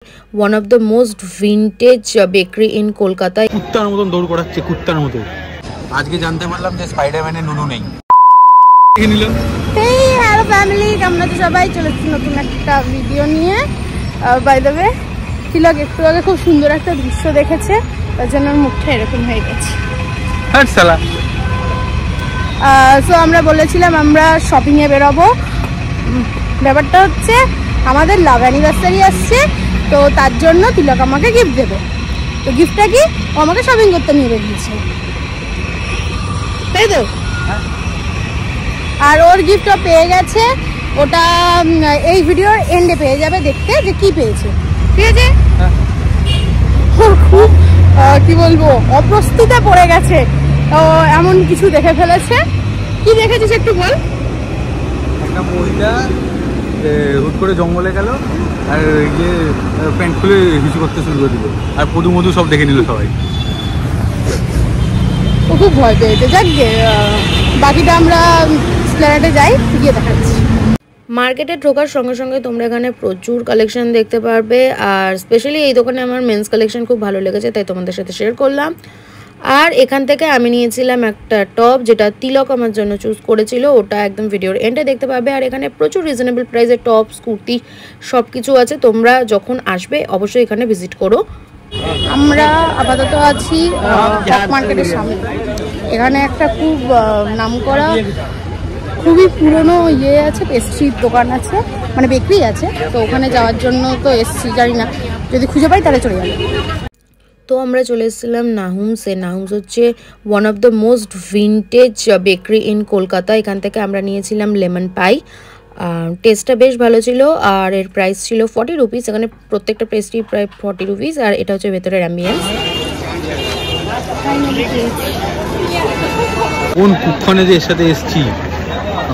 one of the most vintage bakery in Kolkata. কুত্তার মতন দৌড় করাচ্ছে কুত্তার মতো। আজকে জানতে পারলাম যে স্পাইডারম্যানের নুনু নেই। হেই হ্যালো ফ্যামিলি, কেমন আছো সবাই? চলে এসেছি নতুন একটা ভিডিও নিয়ে। বাই দ্য ওয়ে, তিলক একটু আগে খুব সুন্দর একটা দৃশ্য দেখেছে, তার জন্য ওর মুখটা এরকম হয়ে গেছে। সো আমরা বলেছিলাম আমরা শপিংয়ে বেরোবো। ব্যাপারটা হচ্ছে আমাদের লাভ অ্যানিভার্সারি আসছে, তো তার জন্য তিলক আমাকে গিফট দেবে। তো গিফটটা কি? ও আমাকে শপিং করতে নিয়ে বেরিয়েছে, তাই তো? আর ওর গিফটটা পেয়ে গেছে, ওটা এই ভিডিওর এন্ডে পেয়ে যাবে দেখতে যে কি পেয়েছে, ঠিক আছে? ওর খুব কি বলবো অপ্রস্তুতে পড়ে গেছে, ও এমন কিছু দেখে ফেলেছে। কি দেখেছিস একটু বল। একটা মহিলা হুট করে জঙ্গলে গেল আর গিয়ে প্যান্ট খুলে হিসু করতে শুরু করে দিল, আর পদু মধু সব দেখে নিল সবাই। ও খুব ভয় পেয়েছে। যাক গে, বাকিটা আমরা স্প্ল্যানেডে যাই, গিয়ে দেখাচ্ছি। মার্কেটে ঢোকার সঙ্গে সঙ্গে তোমরা এখানে প্রচুর কালেকশন দেখতে পারবে, আর স্পেশালি এই দোকানে আমার মেন্স কালেকশন খুব ভালো লেগেছে, তাই তোমাদের সাথে শেয়ার করলাম। আর এখান থেকে আমি নিয়েছিলাম একটা টপ, যেটা তিলক আমার জন্য চুজ করেছিল, ওটা একদম ভিডিওর এন্ডে দেখতে পাবে। আর এখানে প্রচুর রিজনেবল প্রাইসে টপস, কুর্তি সব কিছু আছে, তোমরা যখন আসবে অবশ্যই এখানে ভিজিট করো। আমরা আপাতত আছি মার্কেটের সামনে। এখানে একটা খুব নামকরা, খুবই পুরনো আছে, পেস্ট্রির দোকান আছে, মানে বেকারি আছে। তো ওখানে যাওয়ার জন্য তো এসছি, জানি না যদি খুঁজে পাই তাহলে চলে যাবো। তো আমরা চলে এসেছিলাম নাহুমসে। নাহুমস হচ্ছে one of the most vintage bakery in Kolkata. এখান থেকে আমরা নিয়েছিলাম লেমন পাই। টেস্টটা বেশ ভালো ছিল, আর এর প্রাইস ছিল 40 রুপিস। এখানে প্রত্যেকটা পেস্ট্রি প্রায় 40 রুপিস, আর এটা হচ্ছে ভেতরের অ্যাম্বিয়েন্স। কোন কুক্ষণে যে এর সাথে এসছি,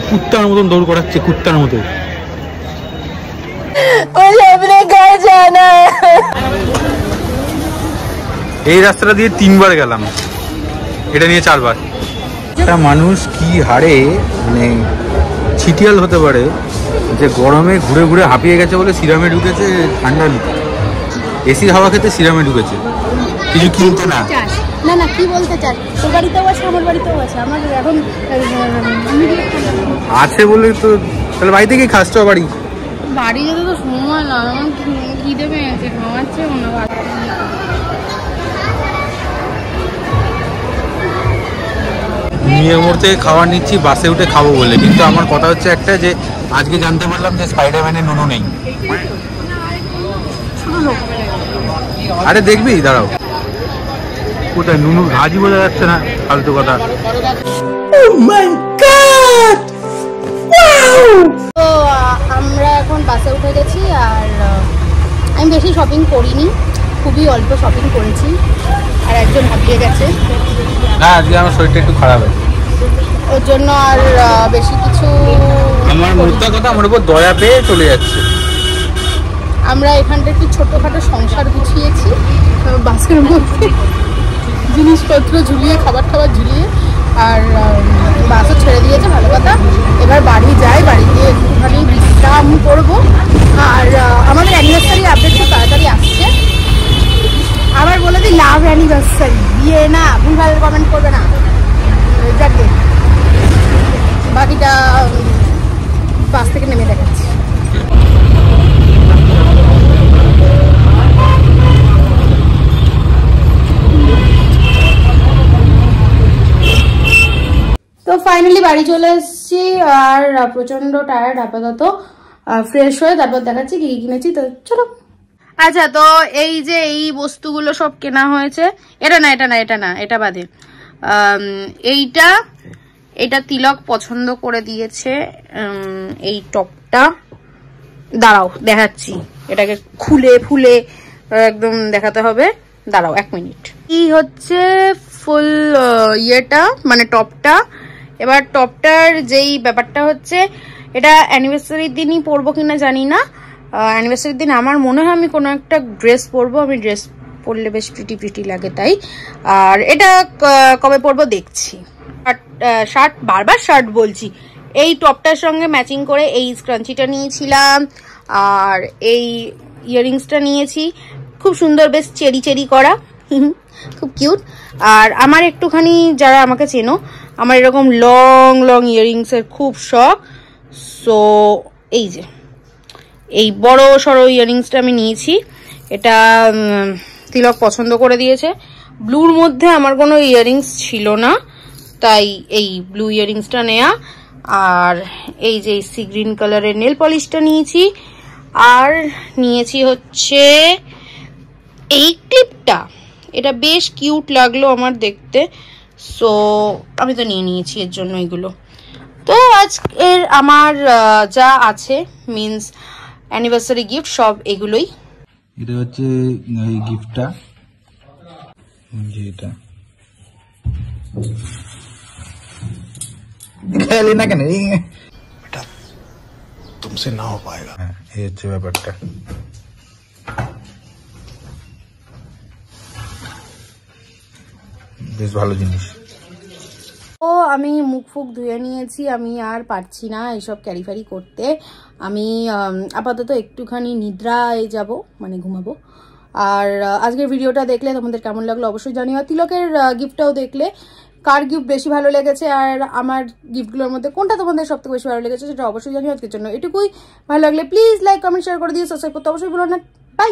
কুত্তার মতন দৌড় করাচ্ছে কুত্তার মতো। এই রাস্তাটা দিয়ে 3 বার গেলাম, এটা নিয়ে 4 বার। একটা মানুষ কি হারে মানে ছিটিয়াল হতে পারে যে গরমে ঘুরে ঘুরে হাঁপিয়ে গেছে বলে সিরামে ঢুকেছে, ঠান্ডা এসির হাওয়া খেতে সিরামে ঢুকেছে, কিছু কিনতে না। না না, কি বলতে চাস? তোর বাড়িতেও আছে, আমার বাড়িতেও আছে। আমার এখন আছে বলে তো, তাহলে বাড়ি থেকেই খাস তো। বাড়ি বাড়ি যেতে তো সময় না, কি দেবে খাওয়াচ্ছে মনে হয়। নিয়ে মুহূর্তে খাবার নিচ্ছি বাসে উঠে খাবো বলে, কিন্তু আমার কথা হচ্ছে একটা, যে আজকে জানতে পারলাম যে স্পাইডারম্যানের নুনু নেই। আরে দেখবি, দাঁড়াও, কোথায় নুনুর ভাজি বোঝা যাচ্ছে না, ফালতু কথা। তো আমরা এখন বাসে উঠে গেছি, আর আমি বেশি শপিং করিনি, খুবই অল্প শপিং করেছি, আর একজন হাঁপিয়ে গেছে। না, আজকে আমার শরীরটা একটু খারাপ আছে, ওর জন্য আর বেশি কিছু। আমার মোদ্দা কথা, আমার উপর দয়া পেয়ে চলে যাচ্ছে। আমরা এখানটা একটু ছোটোখাটো সংসার গুছিয়েছি বাসের মধ্যে, জিনিসপত্র ঝুলিয়ে, খাবার ঝুলিয়ে, আর বাসও ছেড়ে দিয়েছে, ভালো কথা। এবার বাড়ি যাই, বাড়ি গিয়ে একটুখানি বিশ্রাম করবো। আর আমাদের অ্যানিভার্সারি আপডেট খুব তাড়াতাড়ি আসছে। আবার বলে দিই, লাভ অ্যানিভার্সারি, বিয়ে না, ভুলভাল কমেন্ট করবে না। যাকে বাকিটা বাস থেকে নেমে দেখাচ্ছি। তো ফাইনালি বাড়ি চলে এসেছি, আর প্রচন্ড টায়ার্ড আপাতত। ফ্রেশ হয়ে তারপর দেখাচ্ছি কি কি কিনেছি, তো চলো। আচ্ছা, তো এই যে এই বস্তুগুলো সব কেনা হয়েছে। এটা না, এটা না, এটা না, এটা বাদে। এইটা তিলক পছন্দ করে দিয়েছে, এই টপটা। দাঁড়াও দেখাচ্ছি, এটাকে খুলে ফুলে একদম দেখাতে হবে। দাঁড়াও 1 মিনিট। কি হচ্ছে ফুল ইয়েটা, মানে টপটা। এবার টপটার যেই ব্যাপারটা হচ্ছে, এটা অ্যানিভার্সারির দিনই পরবো কিনা জানি না। অ্যানিভার্সারির দিন আমার মনে হয় আমি কোনো একটা ড্রেস পরবো, আমি ড্রেস পরলে বেশ প্রিটি লাগে তাই। আর এটা কবে পরবো দেখছি। শার্ট, বারবার শার্ট বলছি। এই টপটার সঙ্গে ম্যাচিং করে এই স্ক্রাঞ্চিটা নিয়েছিলাম, আর এই ইয়াররিংসটা নিয়েছি, খুব সুন্দর, বেশ চেরি চেরি করা, খুব কিউট। আর আমার একটুখানি, যারা আমাকে চেনো, আমার এরকম লং লং ইয়াররিংসের খুব শখ। সো এই যে এই বড় সড়ো ইয়াররিংসটা আমি নিয়েছি। এটা তিলক পছন্দ করে দিয়েছে। ব্লুর মধ্যে আমার কোনো ইয়াররিংস ছিল না, তাই এই ব্লু ইয়াররিংসটা নেয়া। আর এই যে সি গ্রিন কালারের নেল পলিশটা নিয়েছি। আর নিয়েছি হচ্ছে এই ক্লিপটা, এটা বেশ কিউট লাগলো আমার দেখতে, সো আমি তো নিয়ে নিয়েছি এর জন্য এগুলো। তো আজকের আমার যা আছে মিন্স অ্যানিভার্সারি গিফট সব এগুলোই। এটা হচ্ছে এই গিফটটা, এটা খেলে না কেন, বেটা তুমসে না হো পায়েগা। এই হচ্ছে ব্যাপারটা। বেশ ভালো জিনিস। ও আমি মুখ ফুক ধুয়ে নিয়েছি, আমি আর পারছি না এইসব ক্যারি ফ্যারি করতে। আমি আপাতত একটুখানি নিদ্রায় যাব, মানে ঘুমাবো। আর আজকের ভিডিওটা দেখলে তোমাদের কেমন লাগলো অবশ্যই জানিও। তিলকের গিফটটাও দেখলে কার গিফট বেশি ভালো লেগেছে আর আমার গিফটগুলোর মধ্যে কোনটা তোমাদের সবথেকে বেশি ভালো লেগেছে সেটা অবশ্যই জানিও। আজকের জন্য এটুকুই। ভালো লাগলে প্লিজ লাইক কমেন্ট শেয়ার করে দিও, সাবস্ক্রাইব করতে অবশ্যই ভুলো না। বাই।